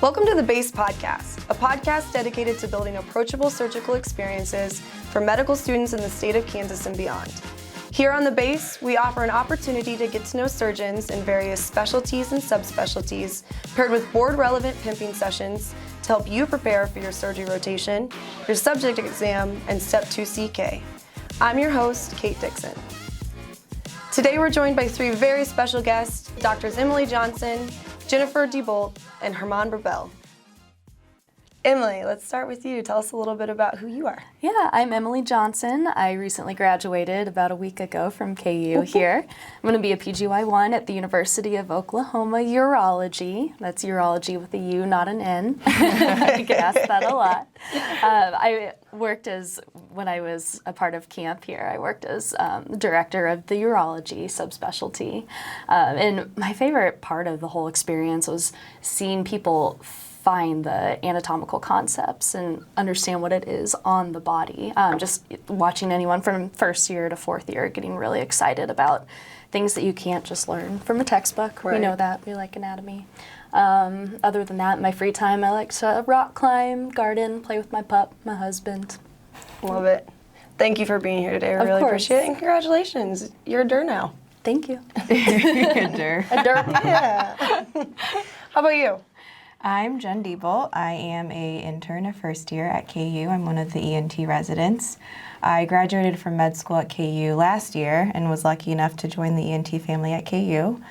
Welcome to the BASE Podcast, a podcast dedicated to building approachable surgical experiences for medical students in the state of Kansas and beyond. Here on the BASE, we offer an opportunity to get to know surgeons in various specialties and subspecialties, paired with board-relevant pimping sessions to help you prepare for your surgery rotation, your subject exam, and Step 2 CK. I'm your host, Kate Dixon. Today we're joined by three very special guests, Drs. Emily Johnson, Jennifer Diebolt, and Herman Berbel. Emily, let's start with you. Tell us a little bit about who you are. Yeah, I'm Emily Johnson. I recently graduated about a week ago from KU here. I'm going to be a PGY1 at the University of Oklahoma Urology. That's urology with a U, not an N. I get asked that a lot. When I was a part of camp here, I worked as director of the urology subspecialty. And my favorite part of the whole experience was seeing people find the anatomical concepts and understand what it is on the body. Just watching anyone from first year to fourth year getting really excited about things that you can't just learn from a textbook. Right. We know that. We like anatomy. Other than that, in my free time, I like to rock climb, garden, play with my pup, my husband. Love it. Thank you for being here today. I really appreciate it. And congratulations. You're a DUR now. Thank you. A DUR. A DUR. Yeah. How about you? I'm Jen Diebolt. I am an intern of first year at KU. I'm one of the ENT residents. I graduated from med school at KU last year and was lucky enough to join the ENT family at KU.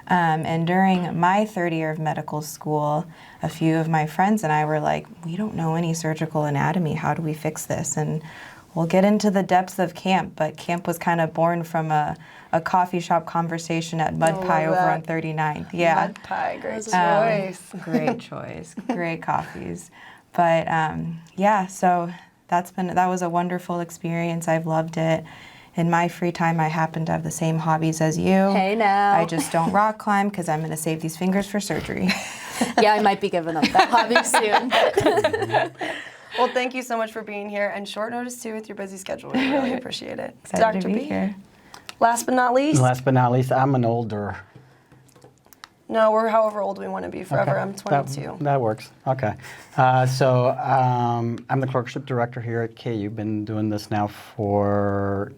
And during my third year of medical school, a few of my friends and I were like, we don't know any surgical anatomy. How do we fix this? And we'll get into the depths of camp, but camp was kind of born from a coffee shop conversation at Mud Pie over on 39th. Yeah. Mud Pie, great choice. Great choice, great coffees. But yeah, so that was a wonderful experience. I've loved it. In my free time, I happen to have the same hobbies as you. Hey now. I just don't rock climb because I'm going to save these fingers for surgery. Yeah, I might be giving up that hobby soon. Well, thank you so much for being here, and short notice too with your busy schedule. We really appreciate it. Excited to be here. Last but not least. Last but not least, I'm an older. No, we're however old we want to be forever. Okay. I'm 22. That works. Okay. So I'm the clerkship director here at KU. Been doing this now for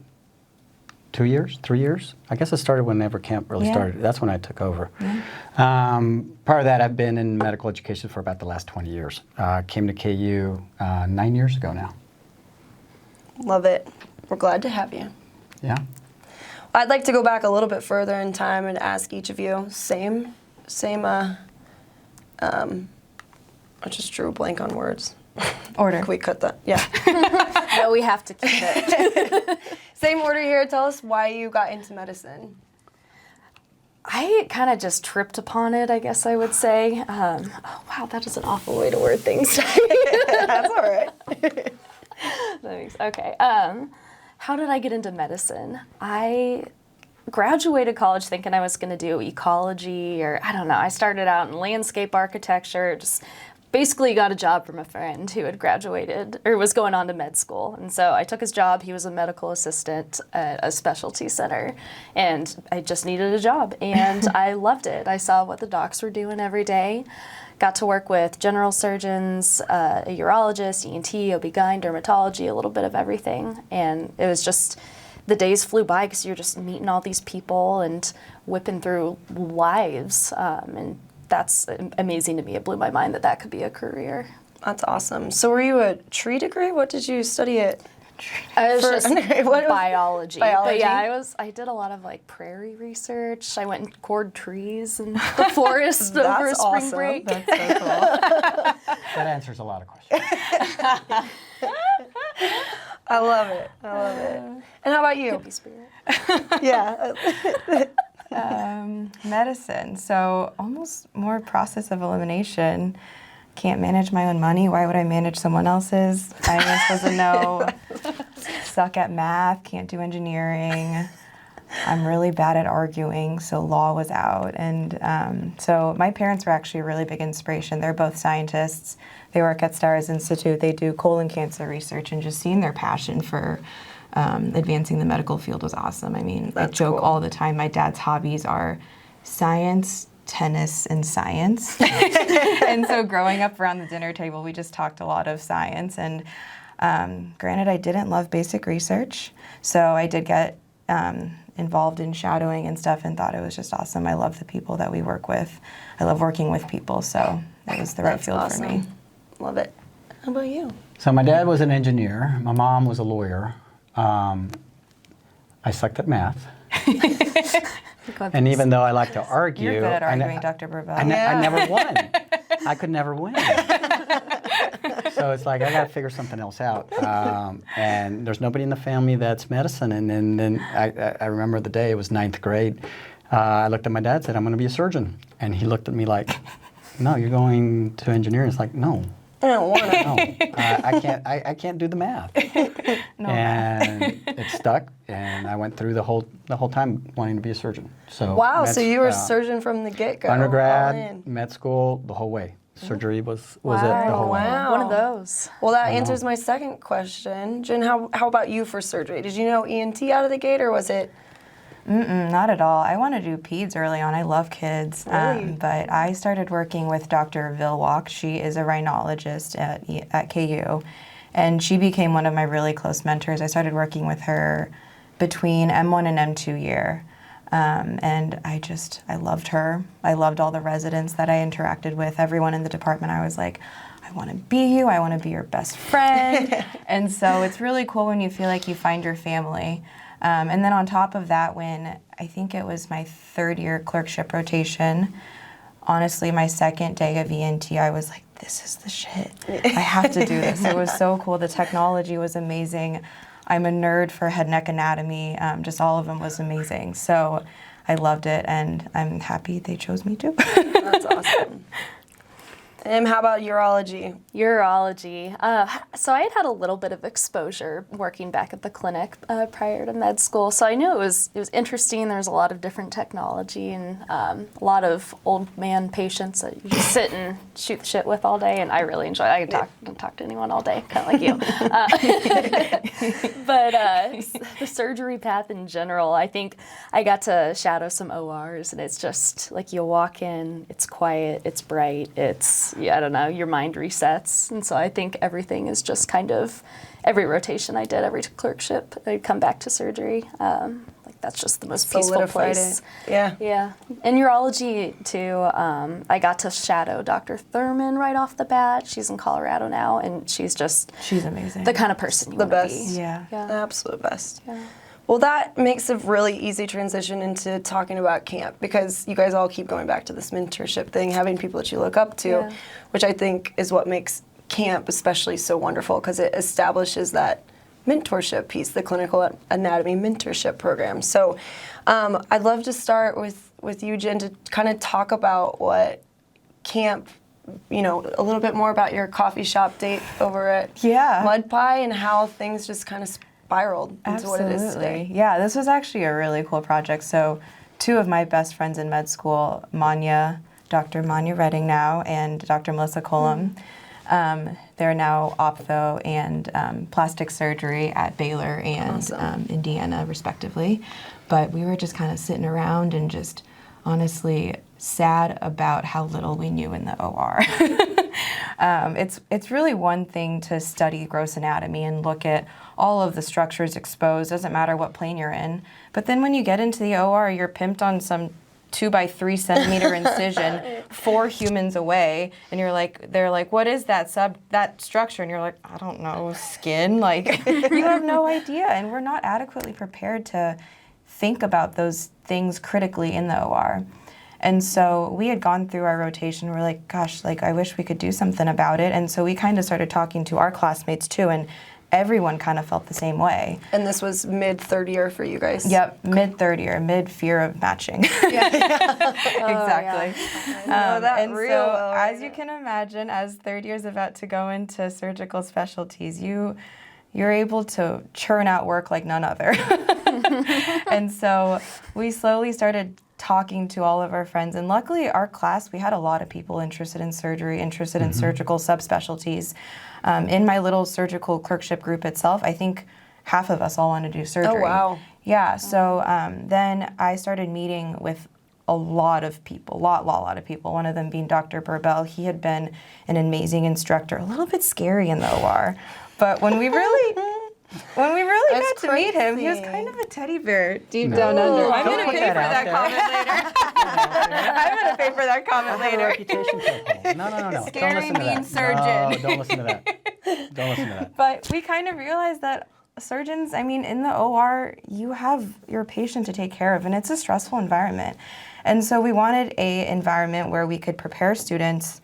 2 years, 3 years. I guess it started whenever camp really started. That's when I took over. Yeah. Part of that, I've been in medical education for about the last 20 years. Came to KU 9 years ago now. Love it. We're glad to have you. Yeah. I'd like to go back a little bit further in time and ask each of you, I just drew a blank on words. Order. Can we cut that? Yeah. No, we have to keep it. Same order here. Tell us why you got into medicine. I kind of just tripped upon it, I guess I would say. Oh, wow, that is an awful way to word things. That's all right. Okay. How did I get into medicine? I graduated college thinking I was going to do ecology or, I don't know, I started out in landscape architecture, just basically got a job from a friend who had graduated or was going on to med school. And so I took his job. He was a medical assistant at a specialty center, and I just needed a job, and I loved it. I saw what the docs were doing every day. Got to work with general surgeons, a urologist, ENT, OB-GYN, dermatology, a little bit of everything. And it was just, the days flew by because you're just meeting all these people and whipping through lives. And that's amazing to me. It blew my mind that that could be a career. That's awesome. So were you a tree degree? What did you study at? I was just biology. But yeah, I did a lot of like prairie research. I went and cored trees in the forest over spring break. That's so cool. That answers a lot of questions. I love it. I love it. And how about you? Hippie spirit. Yeah. Medicine. So almost more process of elimination. Can't manage my own money. Why would I manage someone else's? Finance doesn't know. Suck at math. Can't do engineering. I'm really bad at arguing, so law was out. And so my parents were actually a really big inspiration. They're both scientists. They work at Stars Institute. They do colon cancer research, and just seeing their passion for advancing the medical field was awesome. I mean, I joke all the time. My dad's hobbies are science, tennis and science. And so growing up around the dinner table, we just talked a lot of science. And granted, I didn't love basic research, so I did get involved in shadowing and stuff and thought it was just awesome. I love the people that we work with. I love working with people, so it was the right field for me. Love it. How about you? So my dad was an engineer. My mom was a lawyer. I sucked at math. And even though I like to argue, You're good at arguing, Dr. Berbel. I never won. I could never win. So it's like, I got to figure something else out. And there's nobody in the family that's medicine. And then I remember the day, it was 9th grade. I looked at my dad and said, I'm going to be a surgeon. And he looked at me like, no, you're going to engineering. It's like, no. I don't want to. No, I can't do the math. And it stuck, and I went through the whole time wanting to be a surgeon. So Wow, so you were a surgeon from the get-go. Undergrad, med school, the whole way. Surgery was it the whole way. Wow. One of those. Well, that answers my second question. Jen, how about you for surgery? Did you know ENT out of the gate, or was it? Not at all. I wanted to do peds early on. I love kids. Really? But I started working with Dr. Vilwalk. She is a rhinologist at KU. And she became one of my really close mentors. I started working with her between M1 and M2 year. And I loved her. I loved all the residents that I interacted with. Everyone in the department, I was like, I want to be you. I want to be your best friend. And so it's really cool when you feel like you find your family. And then on top of that, when I think it was my 3rd year clerkship rotation, honestly, my 2nd day of ENT, I was like, this is the shit. I have to do this. It was so cool. The technology was amazing. I'm a nerd for head neck anatomy. Just all of them was amazing. So I loved it, and I'm happy they chose me too. That's awesome. How about urology? Urology. So I had a little bit of exposure working back at the clinic prior to med school. So I knew it was interesting. There's a lot of different technology and a lot of old man patients that you just sit and shoot the shit with all day. And I really enjoy it. I can talk to anyone all day, kind of like you. But the surgery path in general, I think I got to shadow some ORs, and it's just like you walk in, it's quiet, it's bright, I don't know, your mind resets. And so I think everything is just kind of, every rotation I did, every clerkship, I'd come back to surgery. Like that's just the most peaceful place. Yeah. Yeah. In urology too, I got to shadow Dr. Thurman right off the bat. She's in Colorado now, and she's amazing. the kind of person you The want to best. be. Yeah. The absolute best. Yeah. Well, that makes a really easy transition into talking about camp, because you guys all keep going back to this mentorship thing, having people that you look up to, which I think is what makes camp especially so wonderful, because it establishes that mentorship piece, the Clinical Anatomy Mentorship Program. So I'd love to start with you, Jen, to kind of talk about what camp, a little bit more about your coffee shop date over at Mud Pie, and how things just kind of spiraled into what it is today. Yeah, this was actually a really cool project. So 2 of my best friends in med school, Dr. Manya Redding now, and Dr. Melissa Colum, they're now ophtho and plastic surgery at Baylor and Indiana, respectively. But we were just kind of sitting around and just honestly sad about how little we knew in the OR. It's really one thing to study gross anatomy and look at all of the structures exposed, doesn't matter what plane you're in. But then when you get into the OR, you're pimped on some 2 by 3 centimeter incision 4 humans away, and they're like, what is that structure? And you're like, I don't know, skin? Like, you have no idea, and we're not adequately prepared to think about those things critically in the OR. And so we had gone through our rotation. We're like, gosh, I wish we could do something about it. And so we kind of started talking to our classmates too, and everyone kind of felt the same way. And this was mid-3rd year for you guys? Yep, mid-3rd year, mid-fear of matching. Exactly. I know that and real so, well, as you can imagine, as 3rd year's about to go into surgical specialties, you're able to churn out work like none other. And so we slowly started talking to all of our friends, and luckily our class, we had a lot of people interested in surgery, interested in surgical subspecialties. In my little surgical clerkship group itself, I think half of us all want to do surgery. Oh, wow. Yeah, so then I started meeting with a lot of people, lot of people. One of them being Dr. Berbel. He had been an amazing instructor, a little bit scary in the OR, but when we really got to meet him, he was kind of a teddy bear deep down under. I'm going to pay for that comment later. I'm going to pay for that comment later. Reputation people. No. Scary, don't listen mean to that. surgeon. No, don't listen to that. Don't listen to that. But we kind of realized that surgeons, I mean, in the OR, you have your patient to take care of, and it's a stressful environment. And so we wanted an environment where we could prepare students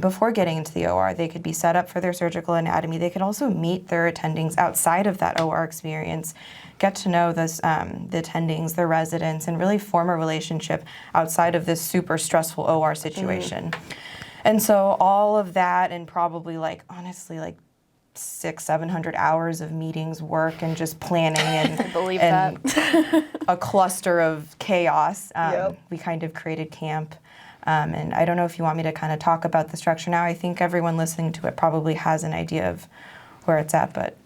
before getting into the OR. They could be set up for their surgical anatomy. They could also meet their attendings outside of that OR experience, get to know the attendings, their residents, and really form a relationship outside of this super stressful OR situation. And so all of that, and probably honestly 600-700 hours of meetings, work, and just planning and, I believe and that. a cluster of chaos. We kind of created camp. And I don't know if you want me to kind of talk about the structure now. I think everyone listening to it probably has an idea of where it's at, but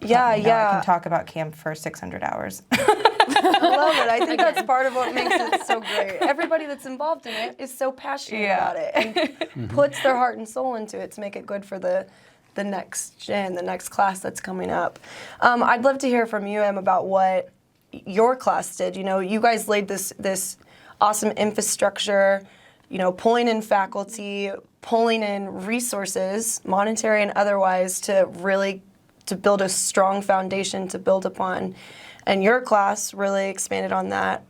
I can talk about camp for 600 hours. I love it. I think that's part of what makes it so great. Everybody that's involved in it is so passionate about it and puts their heart and soul into it to make it good for the next gen, the next class that's coming up. I'd love to hear from you, Em, about what your class did. You know, you guys laid this awesome infrastructure, you know, pulling in faculty, pulling in resources, monetary and otherwise, to build a strong foundation to build upon. And your class really expanded on that.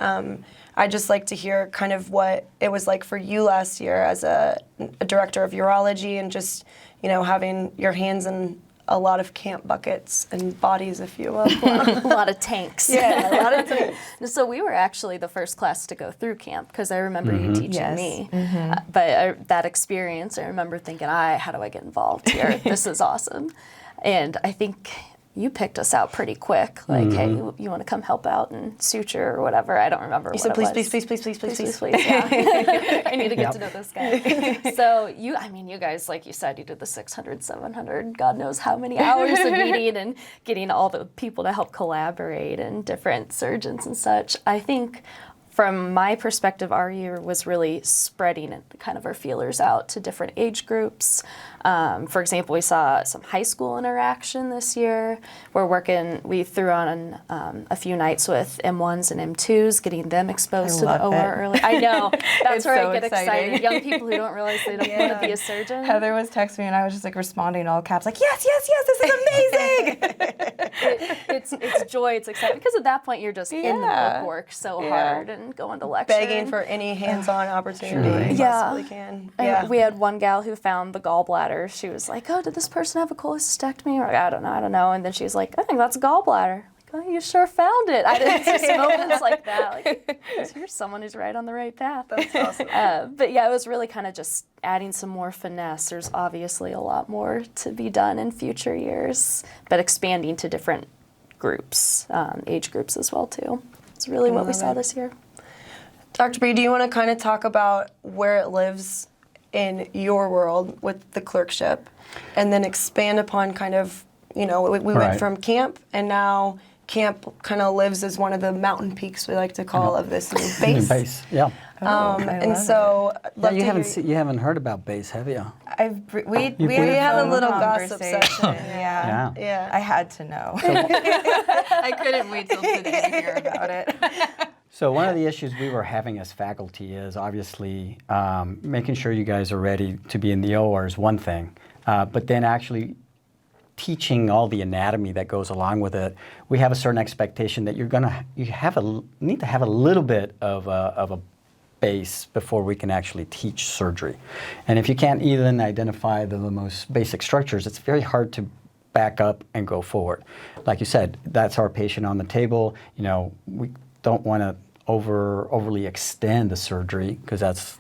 I'd just like to hear kind of what it was like for you last year as a director of urology, and just, you know, having your hands in a lot of camp buckets and bodies, if you will. A lot of tanks. Yeah, a lot of tanks. So we were actually the first class to go through camp, because I remember you teaching me. But that experience, I remember thinking, how do I get involved here? This is awesome. And I think you picked us out pretty quick. Like, hey, you want to come help out and suture or whatever? I don't remember what You said, it was. please. Yeah. I need to get to know this guy. So you guys, like you said, you did the 600, 700, God knows how many hours of meeting and getting all the people to help collaborate and different surgeons and such. I think from my perspective, our year was really spreading kind of our feelers out to different age groups. For example, we saw some high school interaction this year. We threw on a few nights with M1s and M2s, getting them exposed to the OR early. I know, that's where I get excited. Young people who don't realize they don't want to be a surgeon. Heather was texting me, and I was just responding in all caps, yes, this is amazing. It's joy, it's excitement, because at that point you're just in the bookwork so hard and going to lecture. Begging for any hands-on opportunity you possibly can. And we had one gal who found the gallbladder. She was like, did this person have a cholecystectomy? Or I don't know. And then she's like, I think that's a gallbladder. Like, you sure found it. I didn't see moments like that. Like, here's someone who's right on the right path. That's awesome. But yeah, it was really kind of just adding some more finesse. There's obviously a lot more to be done in future years, but expanding to different groups, age groups as well too. It's really what we saw this year. Dr. B, do you want to kind of talk about where it lives in your world with the clerkship, and then expand upon kind of, you know, we went from camp, and now camp kind of lives as one of the mountain peaks, we like to call, of this new base. Yeah. And so, you haven't heard about base, have you? We had a little gossip session. Yeah. I had to know. I couldn't wait till today to hear about it. So one of the issues we were having as faculty is obviously making sure you guys are ready to be in the OR is one thing, but then actually teaching all the anatomy that goes along with it. We have a certain expectation that you need to have a little bit of a base before we can actually teach surgery. And if you can't even identify the most basic structures, it's very hard to back up and go forward. Like you said, that's our patient on the table. You know, we don't want to overly extend the surgery, because that's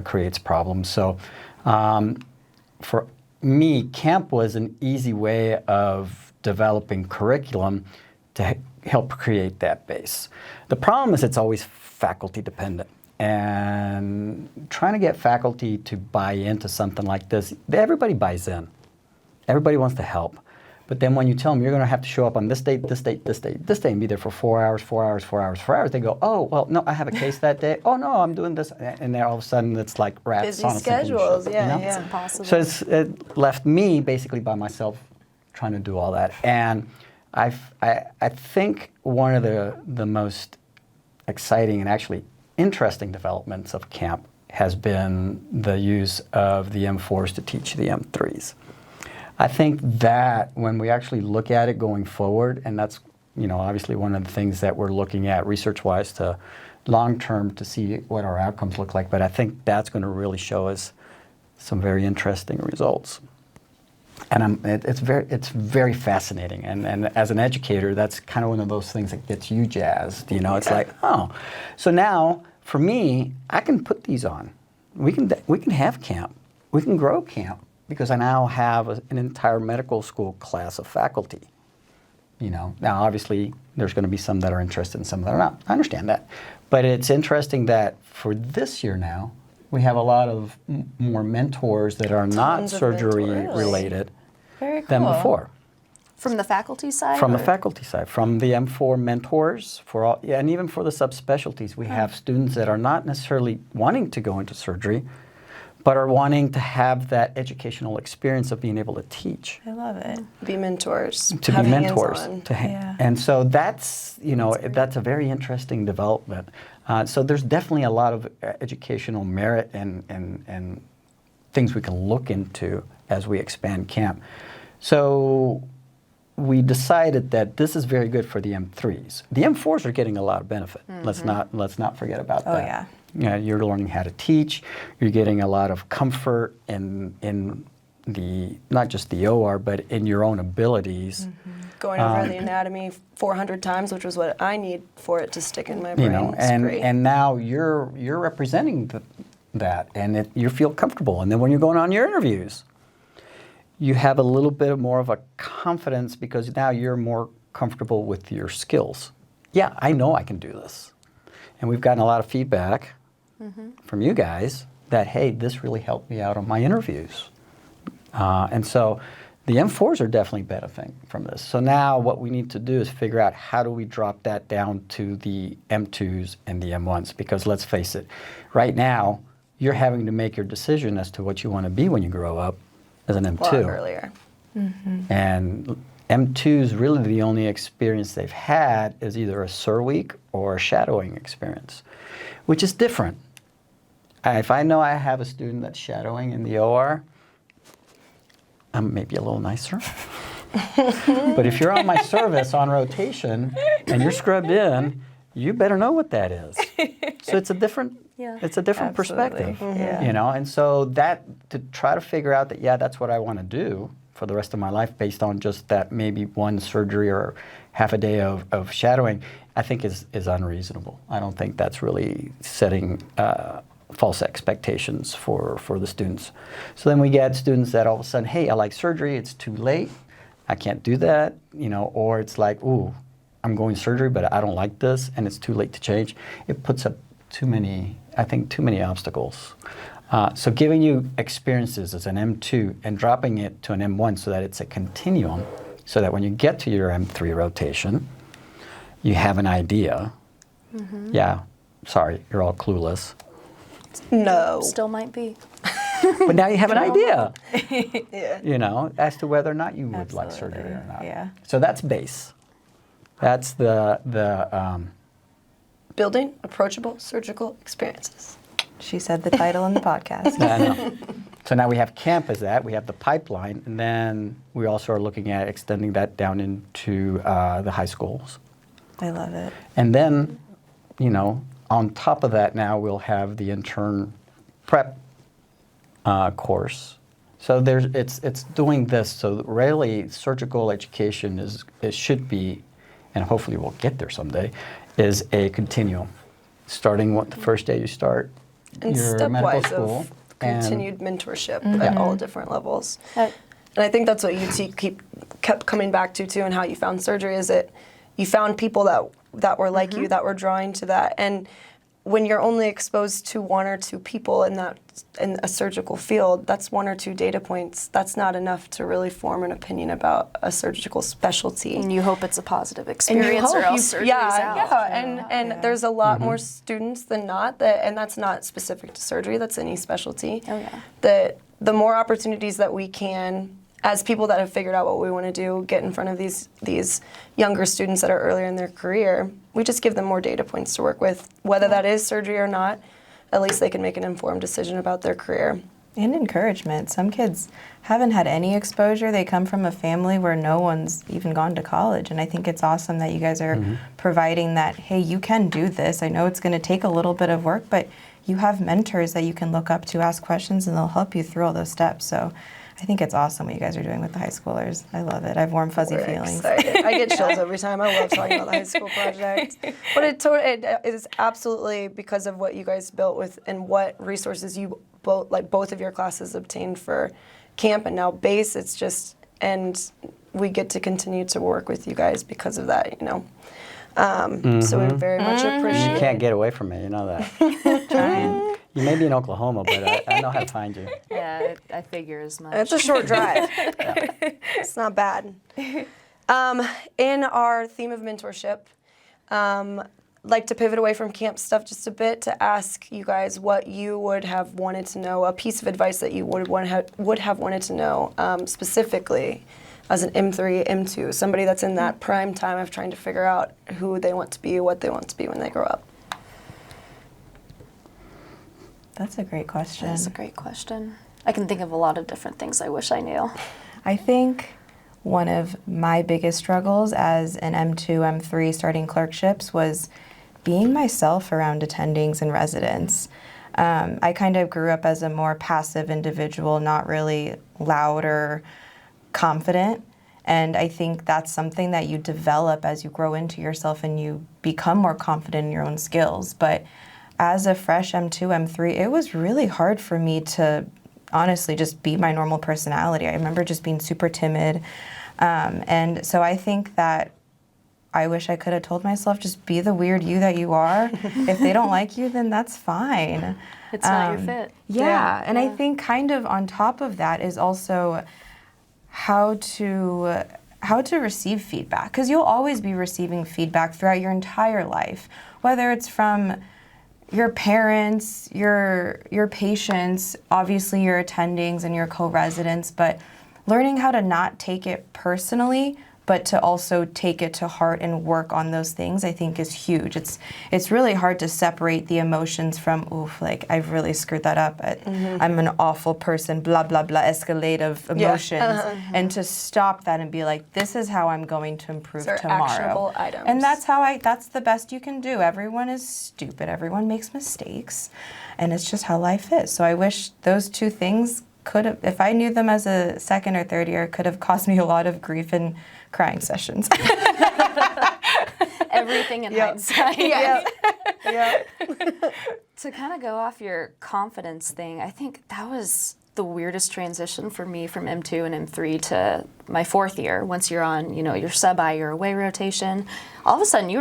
creates problems. So for me, camp was an easy way of developing curriculum to help create that base. The problem is it's always faculty dependent. And trying to get faculty to buy into something like this, everybody buys in. Everybody wants to help. But then when you tell them you're going to have to show up on this date, this date, this date, this day, and be there for 4 hours, 4 hours, 4 hours, 4 hours, they go, oh, well, no, I have a case that day. Oh, no, I'm doing this. And then all of a sudden it's like rats Busy on a sinking schedules, ship, yeah, you know? yeah. It's impossible. So it left me basically by myself trying to do all that. And I think one of the most exciting and actually interesting developments of camp has been the use of the M4s to teach the M3s. I think that when we actually look at it going forward, and that's, you know, obviously one of the things that we're looking at research-wise to long-term to see what our outcomes look like, but I think that's going to really show us some very interesting results. And it's very fascinating, and as an educator, that's kind of one of those things that gets you jazzed. You know, it's like, oh, so now for me, I can put these on. We can have camp. We can grow camp because I now have an entire medical school class of faculty. You know, now obviously there's going to be some that are interested and some that are not. I understand that, but it's interesting that for this year now, we have a lot of more mentors that are not Tons of surgery mentors. related Very than cool. before. From the faculty side? From the or- faculty side, from the M4 mentors, for all, yeah, and even for the subspecialties, we have students that are not necessarily wanting to go into surgery, but are wanting to have that educational experience of being able to teach, I love it. Be mentors. to have be mentors. hands-on. Yeah. And so that's, you know, that's a very interesting development. So there's definitely a lot of educational merit and things we can look into as we expand camp. So we decided that this is very good for the M3s. The M4s are getting a lot of benefit. Let's not forget about Oh, that. yeah. You know, you're learning how to teach. You're getting a lot of comfort in the not just the OR, but in your own abilities. Going over the anatomy 400 times, which was what I need for it to stick in my brain. You know, It's great. and now you're representing that, and you feel comfortable. And then when you're going on your interviews, you have a little bit more of a confidence because now you're more comfortable with your skills. Yeah, I know I can do this. And we've gotten a lot of feedback from you guys that, hey, this really helped me out on my interviews. And so the M4s are definitely benefiting from this. So now what we need to do is figure out how do we drop that down to the M2s and the M1s, because let's face it, right now you're having to make your decision as to what you want to be when you grow up as an a lot M2. earlier. And M2s, really the only experience they've had is either a SIR week or a shadowing experience, which is different. If I know I have a student that's shadowing in the OR, I'm maybe a little nicer. But if you're on my service on rotation and you're scrubbed in, you better know what that is. So it's a different, it's a different Absolutely. perspective, Yeah. you know. And so that to try to figure out that, yeah, that's what I want to do for the rest of my life based on just that maybe one surgery or half a day of shadowing, I think is unreasonable. I don't think that's really setting false expectations for the students. So then we get students that all of a sudden, hey, I like surgery, it's too late, I can't do that, you know, or it's like, ooh, I'm going surgery, but I don't like this, and it's too late to change. It puts up too many obstacles. So giving you experiences as an M2 and dropping it to an M1 so that it's a continuum, so that when you get to your M3 rotation, you have an idea. Yeah, sorry, you're all clueless. No. Still might be. But now you have an idea, Yeah. you know, as to whether or not you would like surgery or not. Yeah. So that's base. That's the Building approachable surgical experiences. She said the title in the podcast. I know. So now we have camp as that, we have the pipeline, and then we also are looking at extending that down into the high schools. I love it. And then, you know, on top of that now we'll have the intern prep course. So it's doing this, so really surgical education should be, and hopefully we'll get there someday, is a continuum. Starting the first day you start And your medical stepwise school. of and- continued mentorship at all different levels. And I think that's what UT kept coming back to too, and how you found surgery is that you found people that were like you, that were drawing to that. And when you're only exposed to one or two people in a surgical field, that's one or two data points. That's not enough to really form an opinion about a surgical specialty. And you hope it's a positive experience, or else surgery's out. And there's a lot more students than not, and that's not specific to surgery. That's any specialty. Oh yeah. That the more opportunities that we can, as people that have figured out what we want to do, get in front of these younger students that are earlier in their career, we just give them more data points to work with. Whether that is surgery or not, at least they can make an informed decision about their career. And encouragement. Some kids haven't had any exposure. They come from a family where no one's even gone to college. And I think it's awesome that you guys are providing that, hey, you can do this. I know it's going to take a little bit of work, but you have mentors that you can look up to, ask questions, and they'll help you through all those steps. So I think it's awesome what you guys are doing with the high schoolers. I love it. I have warm, fuzzy feelings. Excited. I get chills every time. I love talking about the high school project. But it is absolutely because of what you guys built with and what resources you both of your classes obtained for camp and now base. It's just, and we get to continue to work with you guys because of that, you know. So we very much appreciate it. You can't get away from me, you know that. Trying. You may be in Oklahoma, but I know how to find you. Yeah, I figure as much. It's a short drive. It's not bad. In our theme of mentorship, like to pivot away from camp stuff just a bit to ask you guys what you would have wanted to know, a piece of advice that you would have wanted to know specifically as an M3, M2, somebody that's in that prime time of trying to figure out who they want to be, what they want to be when they grow up. That's a great question. That's a great question. I can think of a lot of different things I wish I knew. I think one of my biggest struggles as an M2, M3 starting clerkships was being myself around attendings and residents. I kind of grew up as a more passive individual, not really loud or confident. And I think that's something that you develop as you grow into yourself and you become more confident in your own skills. But as a fresh M2, M3, it was really hard for me to honestly just be my normal personality. I remember just being super timid. And so I think that I wish I could have told myself, just be the weird you that you are. If they don't like you, then that's fine. It's not your fit. Yeah, and I think kind of on top of that is also how to receive feedback, because you'll always be receiving feedback throughout your entire life, whether it's from your parents, your patients, obviously your attendings and your co-residents, but learning how to not take it personally, but to also take it to heart and work on those things, I think is huge. It's really hard to separate the emotions from, oof, like I've really screwed that up. I'm an awful person, blah, blah, blah, escalate of emotions. And to stop that and be like, this is how I'm going to improve tomorrow. Actionable items. And that's the best you can do. Everyone is stupid. Everyone makes mistakes. And it's just how life is. So I wish those two things could have, if I knew them as a second or third year, could have caused me a lot of grief and crying sessions. Everything in hindsight. To kind of go off your confidence thing, I think that was the weirdest transition for me from M2 and M3 to my fourth year. Once you're on, your sub-I, your away rotation, all of a sudden you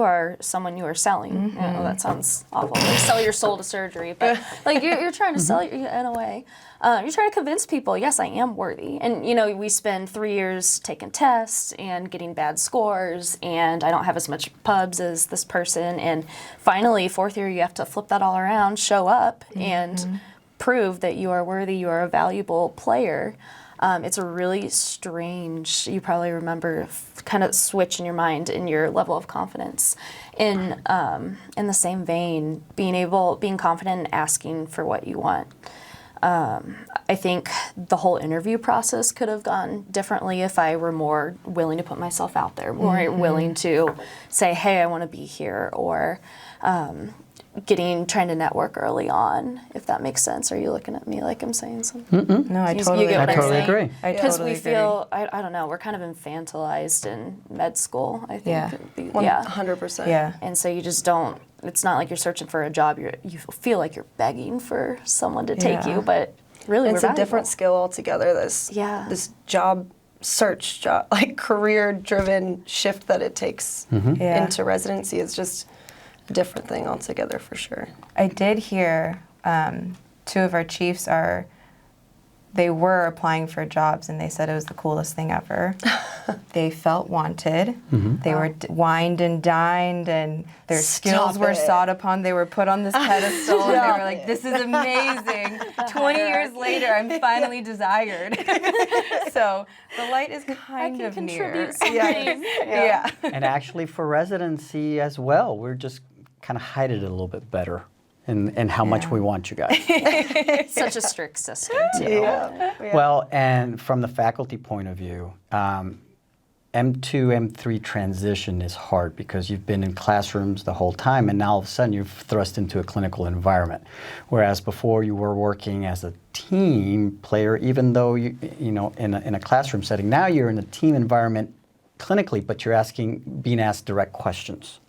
are someone you are selling. That sounds awful. Like sell your soul to surgery, but like you're trying to sell it in a way. You're trying to convince people, yes, I am worthy. And, we spend 3 years taking tests and getting bad scores, and I don't have as much pubs as this person. And finally, fourth year, you have to flip that all around, show up, and prove that you are worthy, you are a valuable player. It's a really strange, you probably remember, kind of switch in your mind in your level of confidence. In the same vein, being confident and asking for what you want. I think the whole interview process could have gone differently if I were more willing to put myself out there, more willing to say, hey, I want to be here, or trying to network early on, if that makes sense. Are you looking at me like I'm saying something? No, I You totally get what I'm totally saying? agree. Because we feel, I don't know, we're kind of infantilized in med school, I think. Yeah. 100%. Yeah. And so you just don't, it's not like you're searching for a job, you feel like you're begging for someone to take you, but really It's a different skill altogether, this job search, like career-driven shift that it takes into residency. It's just a different thing altogether for sure. I did hear 2 of our chiefs they were applying for jobs, and they said it was the coolest thing ever. They felt wanted. They were wined and dined, and their skills were sought upon. They were put on this pedestal, and they were like, this is amazing. 20 years later, I'm finally desired. So the light is kind of near. Yeah. And actually for residency as well, we're just kind of hide it a little bit better in how much we want you guys. Such a strict system, too. Yeah. Well, and from the faculty point of view, M2, M3 transition is hard because you've been in classrooms the whole time, and now all of a sudden you're thrust into a clinical environment. Whereas before you were working as a team player, even though you know in a classroom setting. Now you're in a team environment clinically, but you're being asked direct questions.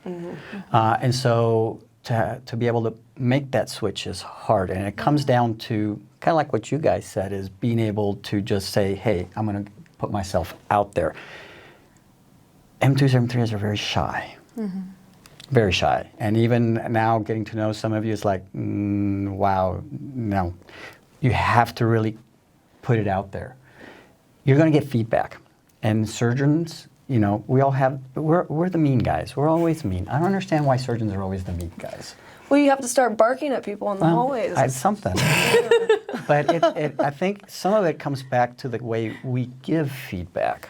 And so to be able to make that switch is hard, and it comes down to kind of like what you guys said, is being able to just say, hey, I'm going to put myself out there. M2s and M3s are very shy. Very shy. And even now getting to know some of you is like, wow, no. You have to really put it out there. You're going to get feedback. And surgeons, you know, we're the mean guys. We're always mean. I don't understand why surgeons are always the mean guys. Well, you have to start barking at people in the hallways. It's something. But I think some of it comes back to the way we give feedback.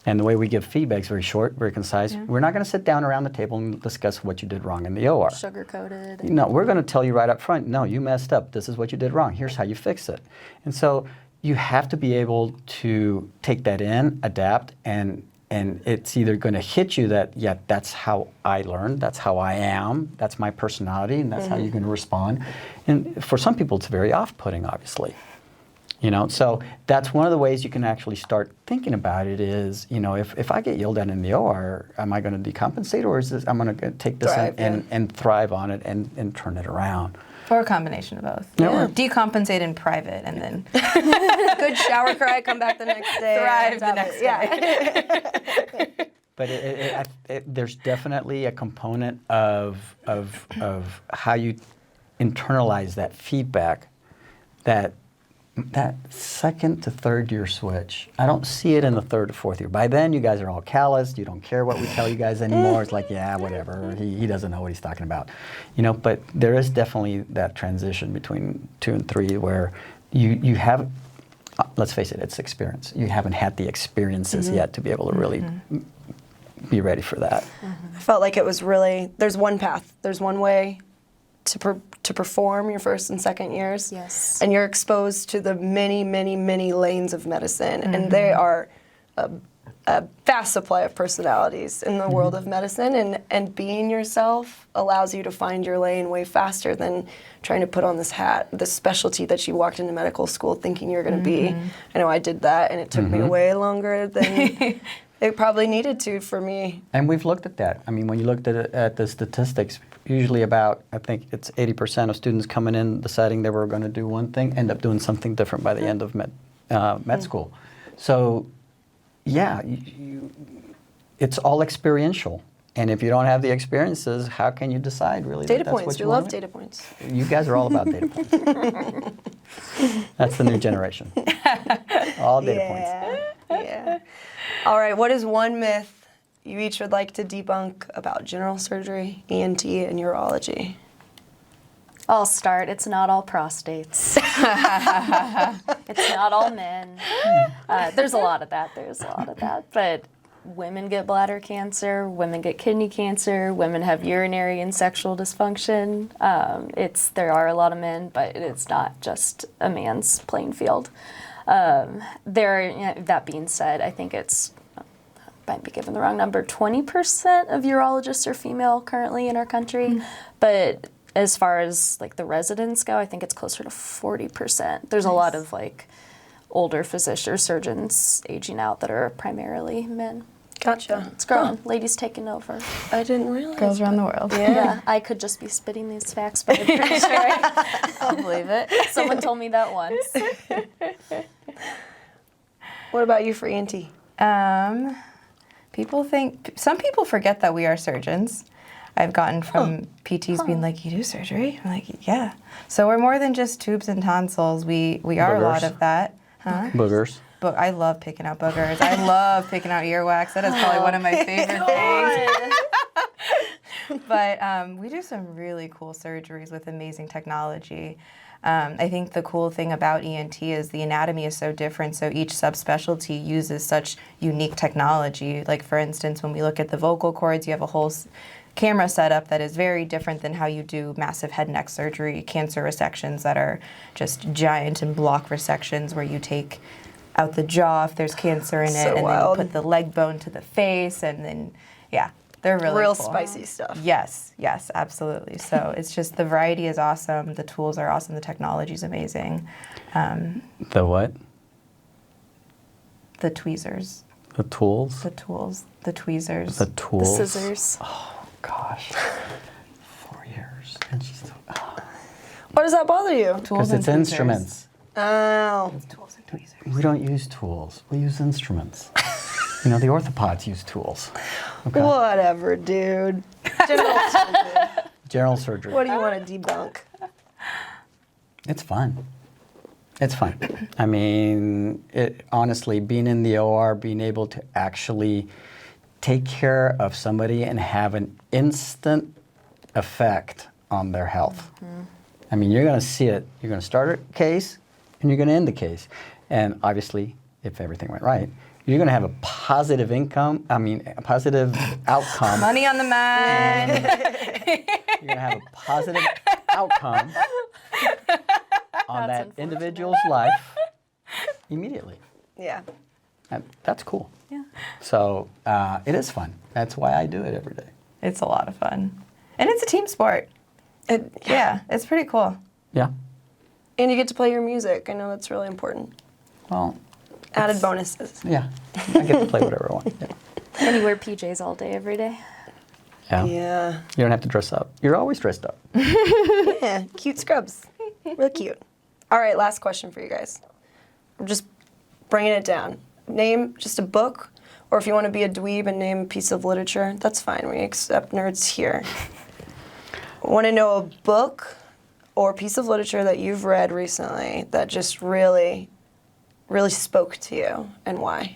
And the way we give feedback is very short, very concise. Yeah. We're not going to sit down around the table and discuss what you did wrong in the OR. Sugar-coated. No, we're going to tell you right up front, no, you messed up. This is what you did wrong. Here's how you fix it. And so you have to be able to take that in, adapt, and it's either going to hit you that, yeah, that's how I learned, that's how I am, that's my personality, and that's how you're going to respond. And for some people, it's very off-putting, obviously. You know, so that's one of the ways you can actually start thinking about it is, you know, if I get yelled at in the OR, am I going to decompensate, or is this, I'm going to take this and thrive on it and turn it around? Or a combination of both. Yeah. Decompensate in private and then good shower cry, come back the next day. Thrive the next day. But there's definitely a component of how you internalize that feedback, that second to third year switch. I don't see it in the third to fourth year. By then, you guys are all calloused. You don't care what we tell you guys anymore. It's like, yeah, whatever. He doesn't know what he's talking about. You know, but there is definitely that transition between 2 and 3 where you have, let's face it, it's experience. You haven't had the experiences yet to be able to really be ready for that. I felt like it was really, there's one path. There's one way to perform your first and second years. Yes. And you're exposed to the many, many, many lanes of medicine. And they are a vast supply of personalities in the world of medicine. And being yourself allows you to find your lane way faster than trying to put on this hat, this specialty that you walked into medical school thinking you're going to be. I know I did that, and it took me way longer than it probably needed to for me. And we've looked at that. I mean, when you looked at the statistics, usually about, I think it's 80% of students coming in deciding they were going to do one thing, end up doing something different by the end of med school. So, yeah, it's all experiential. And if you don't have the experiences, how can you decide really? Data that's points. what you We love want? data points. You guys are all about data points. That's the new generation. All data points. Yeah. All right, what is one myth you each would like to debunk about general surgery, ENT, and urology? I'll start. It's not all prostates. It's not all men. There's a lot of that. But women get bladder cancer, women get kidney cancer, women have urinary and sexual dysfunction. There are a lot of men, but it's not just a man's playing field. That being said, I think might be given the wrong number, 20% of urologists are female currently in our country, but as far as like the residents go, I think it's closer to 40%. There's a lot of like older physicians or surgeons aging out that are primarily men. Gotcha. It's growing. Ladies taking over. I didn't realize. girls around the world. Yeah, I could just be spitting these facts, but I'm pretty sure I'll believe it. someone told me that once. What about you for ENT? Some people forget that we are surgeons. I've gotten from PTs being like, you do surgery? I'm like, yeah. So we're more than just tubes and tonsils. We are a lot Boogers. of that. Huh? Boogers. But I love picking out boogers. I love picking out earwax. That is probably one of my favorite things. But we do some really cool surgeries with amazing technology. I think the cool thing about ENT is the anatomy is so different, so each subspecialty uses such unique technology. Like, for instance, when we look at the vocal cords, you have a whole camera setup that is very different than how you do massive head and neck surgery, cancer resections that are just giant and block resections where you take out the jaw if there's cancer in it, So and wild. then you put the leg bone to the face, and then, yeah, they're really Real cool. spicy stuff. Yes, yes, absolutely. So it's just the variety is awesome, the tools are awesome, the technology is amazing. The what? The tweezers, The tools? the tools, the tweezers. The The tools. scissors. Gosh. 4 years. And she's still. Why does that bother you? Tools Because and it's tweezers. instruments. Oh. Tools and tweezers. We don't use tools. We use instruments. You know, the orthopods use tools. Okay. Whatever, dude. General surgery. General surgery. What do you want to debunk? It's fun. It's fun. I mean, honestly, being in the OR, being able to actually take care of somebody and have an instant effect on their health. I mean, you're going to see it. You're going to start a case, and you're going to end the case. And obviously, if everything went right, you're going to have a positive a positive outcome. Money on the mind. You're going to have a positive outcome on that individual's life immediately. Yeah. And that's cool. Yeah. So it is fun. That's why I do it every day. It's a lot of fun. And it's a team sport. Yeah, it's pretty cool. Yeah. And you get to play your music. I know that's really important. Well, Added bonuses. yeah. I get to play whatever I want. Yeah. And you wear PJs all day, every day. Yeah. Yeah. You don't have to dress up. You're always dressed up. Yeah. Cute scrubs. Real cute. All right, last question for you guys. I'm just bringing it down. Name just a book, or if you want to be a dweeb and name a piece of literature, that's fine. We accept nerds here. Want to know a book or piece of literature that you've read recently that just really, really spoke to you, and why?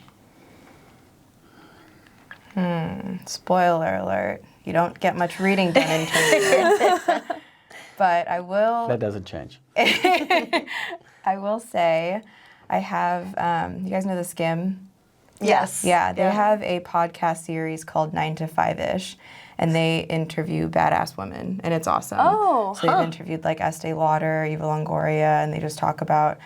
Spoiler alert. You don't get much reading done in 2 years. But I will. That doesn't change. I will say, I have. You guys know the Skim? Yes. Yeah, they have a podcast series called 9 to 5-ish, and they interview badass women, and it's awesome. Oh, so they've interviewed like Estee Lauder, Eva Longoria, and they just talk about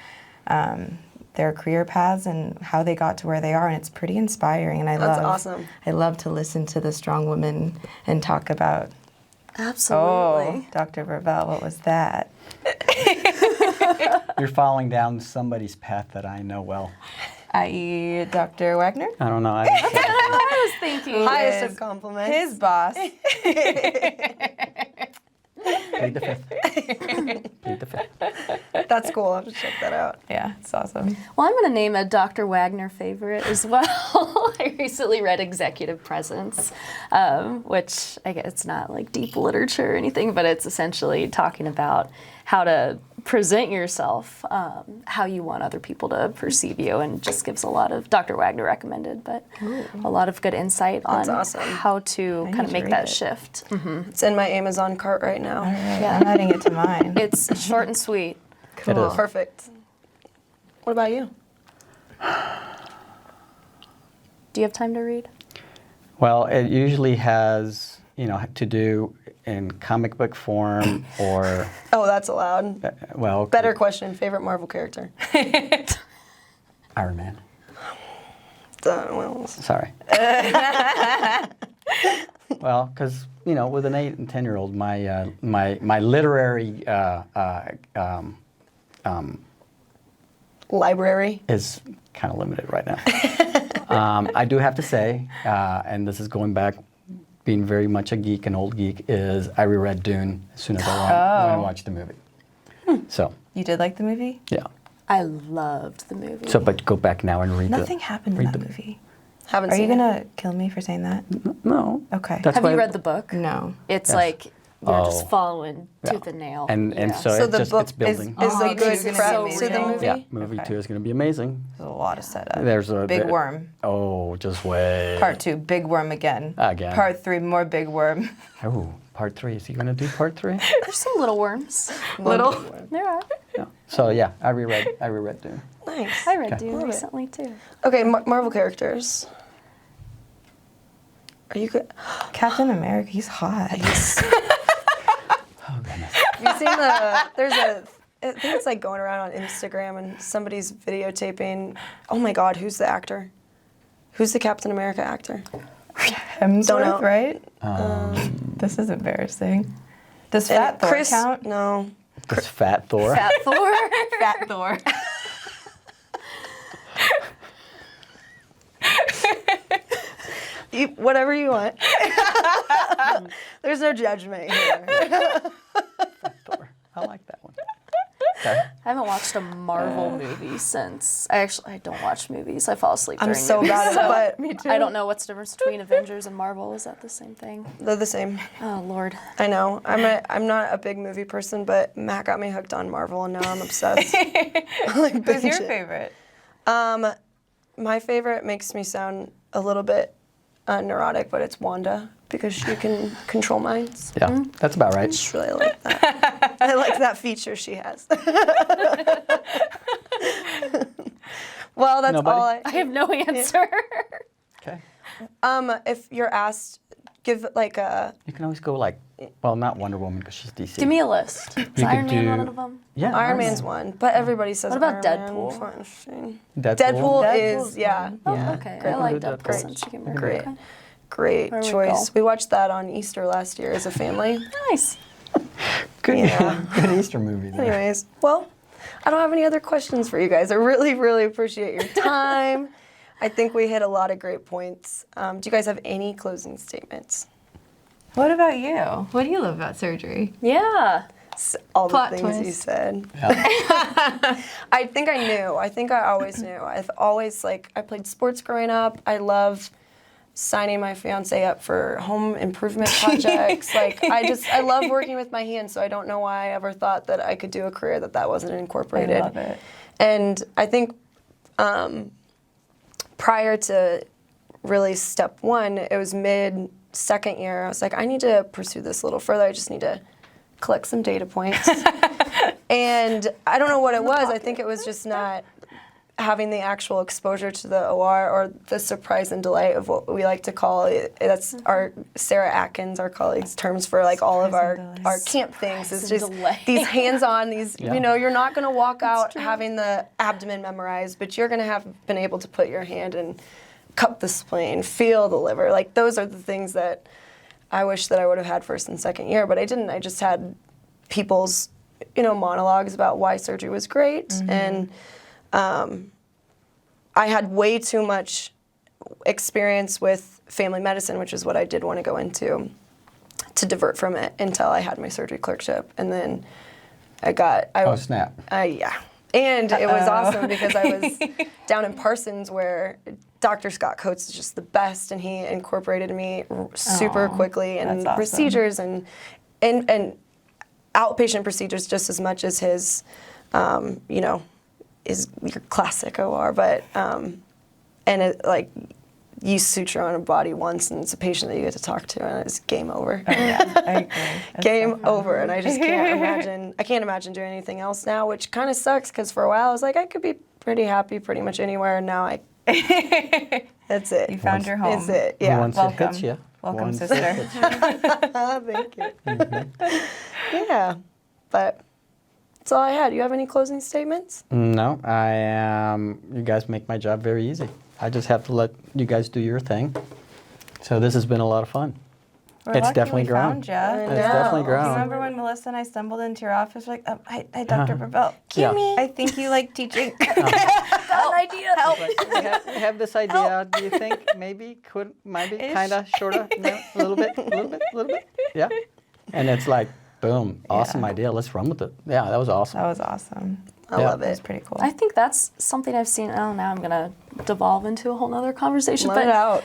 their career paths and how they got to where they are, and it's pretty inspiring. And That's awesome. I love to listen to the strong women and talk about. Absolutely. Oh, Dr. Berbel, what was that? You're falling down somebody's path that I know well. I.e., Dr. Wagner? I don't know. I was thinking. Highest His- of compliments. His boss. Plead the fifth. Plead the fifth. That's cool. I'll have to check that out. Yeah, it's awesome. Well, I'm going to name a Dr. Wagner favorite as well. I recently read Executive Presence, which I guess it's not like deep literature or anything, but it's essentially talking about how to present yourself, how you want other people to perceive you, and just gives a lot of, Dr. Wagner recommended, but a lot of good insight on awesome. how to kind need of to make read that it. shift. It's in my Amazon cart right now. All right, I'm adding it to mine. It's short and sweet. It is. Perfect. What about you? Do you have time to read? Well, it usually has, to do in comic book form or, Oh, that's allowed. well, Better question. Favorite Marvel character? Iron Man. Well, Sorry. Well, because with an 8 and 10-year-old, my literary library. is kind of limited right now. I do have to say, and this is going back, being very much a geek, an old geek, is I reread Dune as soon as I went and watched the movie. So, You did like the movie? yeah. I loved the movie. So, but go back now and read Nothing happened in read that the- movie. Haven't Are you seen it. gonna kill me for saying that? No. Okay. That's Have why- you read the book? No. It's Yes. like you're Oh. just following Yeah. tooth and nail. And so, So it the just, book it's building. is Oh, a good it's gonna be prep to amazing. the movie. Yeah, movie Okay. 2 is going to be amazing. There's a lot of setup. There's a big worm. Oh, just wait. Part 2, big worm again. Again. Part 3, more big worm. Oh, part 3. Is he going to do part 3? There's some little worms. Little. There are. Yeah. So yeah, I reread Dune. Nice. I read Okay. Dune Love it. recently too. Okay, Marvel characters. Are you good? Captain America, he's hot. Oh goodness. Have you seen I think it's like going around on Instagram and somebody's videotaping. Oh my God, who's the actor? Who's the Captain America actor? Hemsworth, Don't know. right? This is embarrassing. Does Fat Thor Chris? count? No. This fat Thor. Fat Thor. Fat Thor. Whatever you want. There's no judgment here. Fat Thor. I like that one. Okay. I haven't watched a Marvel movie since. I don't watch movies. I fall asleep I'm during so movies. bad at it, but Me too. I don't know what's the difference between Avengers and Marvel. Is that the same thing? they're the same. Oh Lord. I know. I'm not a big movie person, but Matt got me hooked on Marvel, and now I'm obsessed. Who's your favorite? My favorite makes me sound a little bit neurotic, but it's Wanda because she can control minds. Yeah, that's about I right. just really like that. I like that feature she has. Well, that's Nobody? all I have no answer. Okay. If you're asked, give like a You can always go like, well, not Wonder Woman because she's DC. Give me a list. Is could Iron Man one do- of them? yeah, Iron Man's one, but everybody says What about Iron Man. Deadpool? It's not interesting. Deadpool. Deadpool is Deadpool's yeah, fun. Oh, yeah. okay. Great. I like Deadpool. Deadpool since you can Great. okay. Great There we choice. go. We watched that on Easter last year as a family. Nice. Good, Yeah. good Easter movie there. Anyways, well, I don't have any other questions for you guys. I really, really appreciate your time. I think we hit a lot of great points. Do you guys have any closing statements? What about you? What do you love about surgery? Yeah. All Plot the things you twist. said. Yeah. I think I knew. I think I always knew. I've always, like, I played sports growing up. I love signing my fiance up for home improvement projects. Like, I love working with my hands, so I don't know why I ever thought that I could do a career that wasn't incorporated. I love it. And I think prior to really step one, it was mid-second year, I was like, I need to pursue this a little further. I just need to collect some data points. And I don't know what it was. I think it was just not having the actual exposure to the OR or the surprise and delight of what we like to call it. That's our Sarah Atkins, our colleague's terms for like all of Surprise and delight. our camp things. It's and just delay. these hands-on, these, Yeah. you know, you're not going to walk out having the abdomen memorized, but you're going to have been able to put your hand and cup the spleen, feel the liver. Like those are the things that I wish that I would have had first and second year, but I didn't. I just had people's, you know, monologues about why surgery was great. And I had way too much experience with family medicine, which is what I did want to go into, to divert from it until I had my surgery clerkship. And then Oh, snap. yeah. And it was awesome because I was down in Parsons where Dr. Scott Coates is just the best, and he incorporated me super quickly and that's awesome. procedures and outpatient procedures just as much as his, you know, is your classic OR. But and it, like, you suture on a body once, and it's a patient that you get to talk to, and it's game over. Oh, yeah, I agree. That's Game so fun. over, and I just can't imagine. I can't imagine doing anything else now, which kind of sucks because for a while I was like, I could be pretty happy pretty much anywhere, and now that's it. You found your home. That's it. Yeah. Once it hits you. Welcome, once it sister. hits you. Thank you. Yeah, but that's all I had. You have any closing statements? No, you guys make my job very easy. I just have to let you guys do your thing. So this has been a lot of fun. We're It's lucky definitely we grown. found you. I It's know. definitely Do you grown. remember when Melissa and I stumbled into your office? We're like, hi, Dr. Berbel. Yeah. I think you like teaching. Got an idea. Help. We have this idea. Do you think maybe might be kind of shorter? No, a little bit. Yeah. And it's like, boom, awesome Yeah. idea. Let's run with it. Yeah, that was awesome. That was awesome. I love It was it. pretty cool. I think that's something I've seen. Oh, now I'm gonna devolve into a whole nother conversation. Let it out.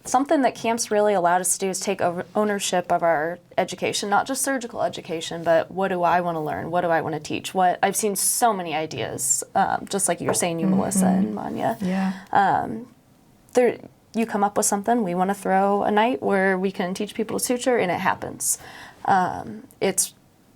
Something that camps really allowed us to do is take ownership of our education, not just surgical education, but what do I want to learn? What do I want to teach? What I've seen so many ideas, just like you were saying, you Melissa and Manya. Yeah. You come up with something. We want to throw a night where we can teach people to suture, and it happens. It's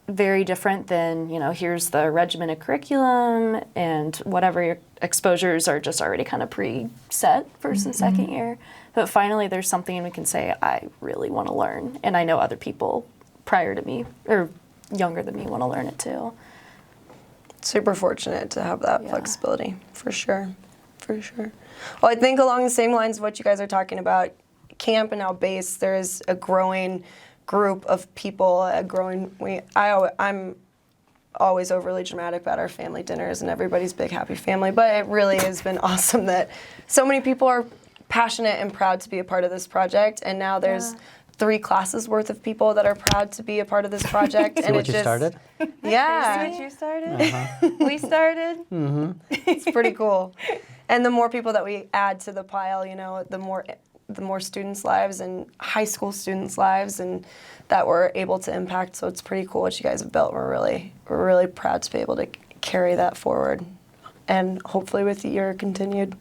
very different than, here's the regimented curriculum and whatever your exposures are just already kind of preset first and second year. But finally, there's something we can say, I really want to learn. And I know other people prior to me or younger than me want to learn it too. Super fortunate to have that Yeah. flexibility, for sure. For sure. Well, I think along the same lines of what you guys are talking about, camp and now base, there is a growing group of people, I'm always overly dramatic about our family dinners and everybody's big happy family, but it really has been awesome that so many people are passionate and proud to be a part of this project, and now there's 3 classes worth of people that are proud to be a part of this project. See what you started? Yeah. See what you started? We started. It's pretty cool. And the more people that we add to the pile, the more students' lives and high school students' lives and that we're able to impact. So it's pretty cool what you guys have built. We're really proud to be able to carry that forward. And hopefully with your continued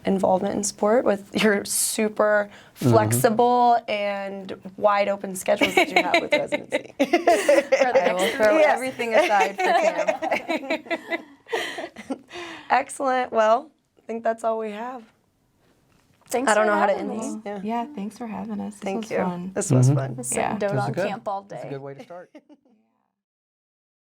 involvement and support, with your super flexible and wide open schedules that you have with residency. I will throw everything aside for camp. Excellent. Well, I think that's all we have. Thanks I don't for know how to having end me. this. Yeah, thanks for having us. This Thank was you. fun. This was fun. Sit and dote This is on good. camp all That's a day. good way to start.